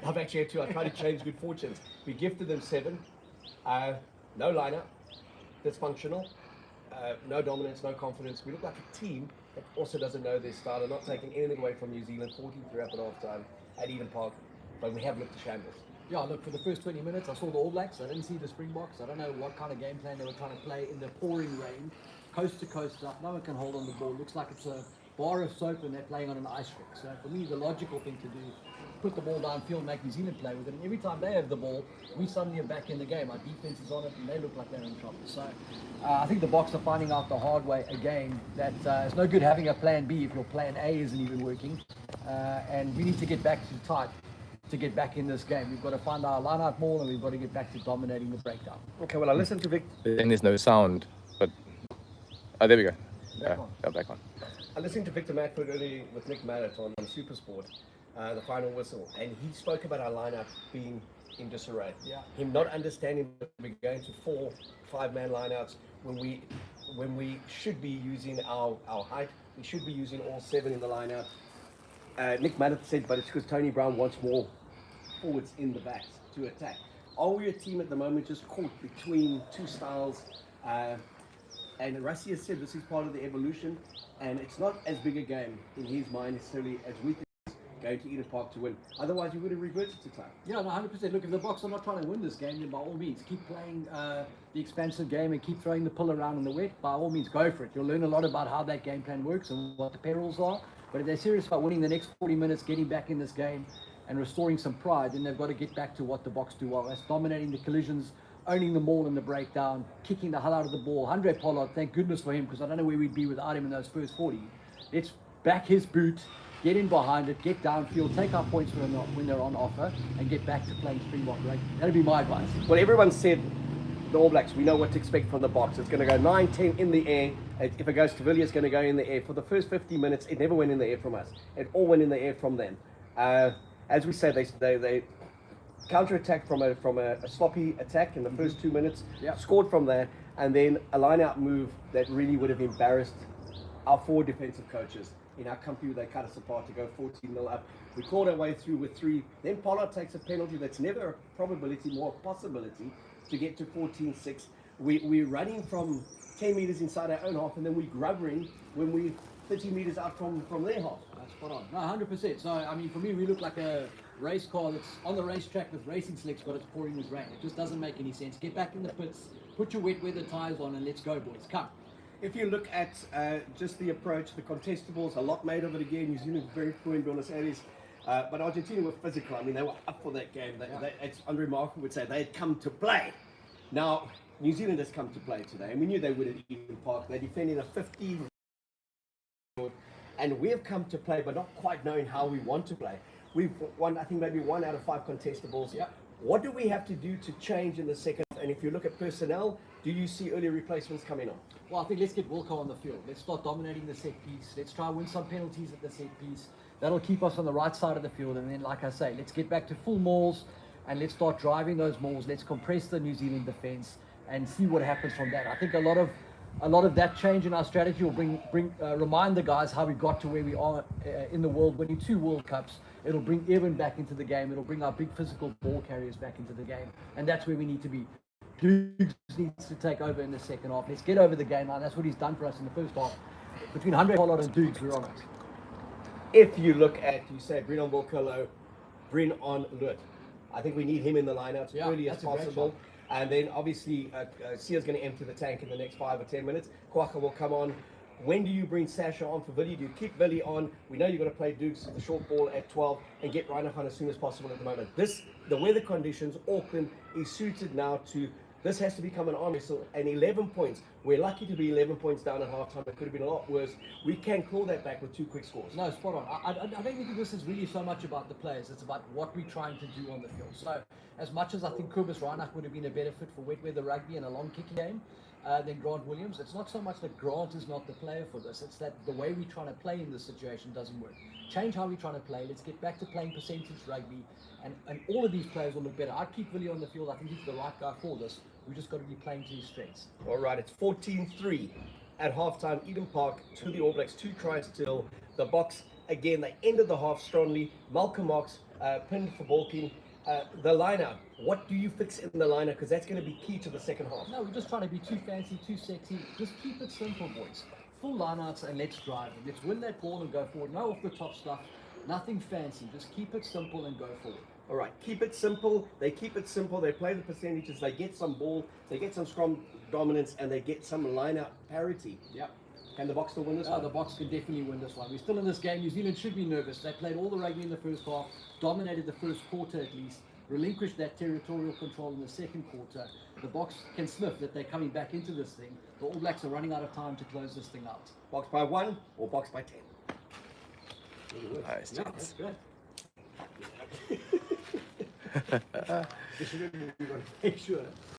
I've actually had to. I tried to change good fortunes. We gifted them 7. No lineup. Dysfunctional. No dominance, no confidence. We look like a team that also doesn't know their style. They're not taking anything away from New Zealand. 14-3 up at half time at Eden Park. But we have looked a shambles. Yeah, look, for the first 20 minutes, I saw the All Blacks. I didn't see the Springboks. I don't know what kind of game plan they were trying to play in the pouring rain, coast to coast up. No one can hold on the ball. Looks like it's a bar of soap and they're playing on an ice rink. So for me, the logical thing to do, put the ball downfield, make New Zealand play with it. And every time they have the ball, we suddenly are back in the game. Our defense is on it and they look like they're in trouble. So I think the Boks are finding out the hard way again that it's no good having a plan B if your plan A isn't even working. And we need to get back to tight to get back in this game. We've got to find our line-out more and we've got to get back to dominating the breakdown. Okay, well, I listened to Vic. Then there's no sound, but there we go. Back on. I listened to Victor Matford earlier with Nick Mallet on Supersport, the final whistle, and he spoke about our lineup being in disarray. Yeah. Him not understanding that we're going to 4, 5-man lineouts when we should be using our height. We should be using all 7 in the lineout. Nick Mallet said, but it's because Tony Brown wants more forwards in the backs to attack. Are we a team at the moment just caught between 2 styles? And Rassi has said this is part of the evolution, and it's not as big a game in his mind necessarily as we think going to Eden Park to win. Otherwise, we would have reverted to time. Yeah, no, 100%. Look, if the Boks are not trying to win this game, then by all means, keep playing the expansive game and keep throwing the pull around in the wet. By all means, go for it. You'll learn a lot about how that game plan works and what the perils are. But if they're serious about winning the next 40 minutes, getting back in this game and restoring some pride, then they've got to get back to what the Boks do well. That's dominating the collisions, owning the maul in the breakdown, kicking the hell out of the ball. Andre Pollard, thank goodness for him, because I don't know where we'd be without him in those first 40. Let's back his boot, get in behind it, get downfield, take our points when they're on offer, and get back to playing Springbok rugby. That'd be my advice. Well, everyone said the All Blacks, we know what to expect from the Boks. It's going to go 9-10 in the air. If it goes to Villiers, it's going to go in the air. For the first 50 minutes, it never went in the air from us. It all went in the air from them. As we said, they counter-attacked from a sloppy attack in the first 2 minutes, scored from there, and then a line-out move that really would have embarrassed our 4 defensive coaches. In our company, they cut us apart to go 14-0 up. We clawed our way through with 3. Then Pollard takes a penalty that's never a probability, more a possibility, to get to 14-6. We're running from 10 meters inside our own half, and then we're grubbering when we're 30 meters out from their half. That's spot on. No, 100%. So, I mean, for me, we look like a race car that's on the racetrack with racing slicks, but it's pouring with rain. It just doesn't make any sense. Get back in the pits, put your wet weather tires on, and let's go, boys. Come. If you look at just the approach, the contestables, a lot made of it again. New Zealand was very poor in Buenos Aires. But Argentina were physical. I mean, they were up for that game. It's Andre Marco would say they had come to play. Now, New Zealand has come to play today, and we knew they would at Eden Park. They're defending a 15, and we have come to play, but not quite knowing how we want to play. We've won, I think, maybe 1 out of 5 contestables. Yep. What do we have to do to change in the second? And if you look at personnel, do you see early replacements coming on? Well, I think let's get Wilco on the field. Let's start dominating the set piece. Let's try and win some penalties at the set piece. That'll keep us on the right side of the field. And then, like I say, let's get back to full mauls and let's start driving those mauls. Let's compress the New Zealand defense and see what happens from that. I think a lot of that change in our strategy will remind the guys how we got to where we are in the world, winning 2 World Cups. It'll bring Evan back into the game. It'll bring our big physical ball carriers back into the game. And that's where we need to be. Dukes needs to take over in the second half. Let's get over the game line. That's what he's done for us in the first half. Between 100 Pollard and Dukes, we're on it. If you look at, you say, bring on Wilcolo, bring on Lut. I think we need him in the lineup as early as possible. And then obviously, Sia's going to empty the tank in the next 5 or 10 minutes. Kwaka will come on. When do you bring Sasha on for Villy? Do you keep Villy on? We know you've got to play Dukes the short ball at 12 and get Reinach on as soon as possible at the moment. The weather conditions, Auckland is suited now to, this has to become an arm wrestle, and 11 points. We're lucky to be 11 points down at halftime. It could have been a lot worse. We can claw that back with 2 quick scores. No, spot on. I don't think this is really so much about the players. It's about what we're trying to do on the field. So, as much as I think Kobus Reinach would have been a better fit for wet weather rugby and a long kicking game than Grant Williams, it's not so much that Grant is not the player for this. It's that the way we're trying to play in this situation doesn't work. Change how we're trying to play. Let's get back to playing percentage rugby, and all of these players will look better. I'd keep Willie on the field. I think he's the right guy for this. We've just got to be playing to his strengths. All right, it's 14-3 at halftime, Eden Park to the All Blacks, 2 tries to nil. The Boks, again, they ended the half strongly. Malcolm Marx pinned for balking. The liner, what do you fix in the liner? Because that's going to be key to the second half. No, we're just trying to be too fancy, too sexy. Just keep it simple, boys. Full lineouts and let's drive them. Let's win that ball and go forward. No off the top stuff. Nothing fancy. Just keep it simple and go forward. All right, keep it simple. They keep it simple. They play the percentages. They get some ball. They get some scrum dominance, and they get some line-out parity. Yep. Can the Boks still win this Oh, one? the Boks can definitely win this one. We're still in this game. New Zealand should be nervous. They played all the rugby in the first half, dominated the first quarter at least, relinquished that territorial control in the second quarter. The Boks can sniff that they're coming back into this thing. The All Blacks are running out of time to close this thing out. Boks by 1 or Boks by 10? Nice. Yeah, that's good. Just remember, we've got to make sure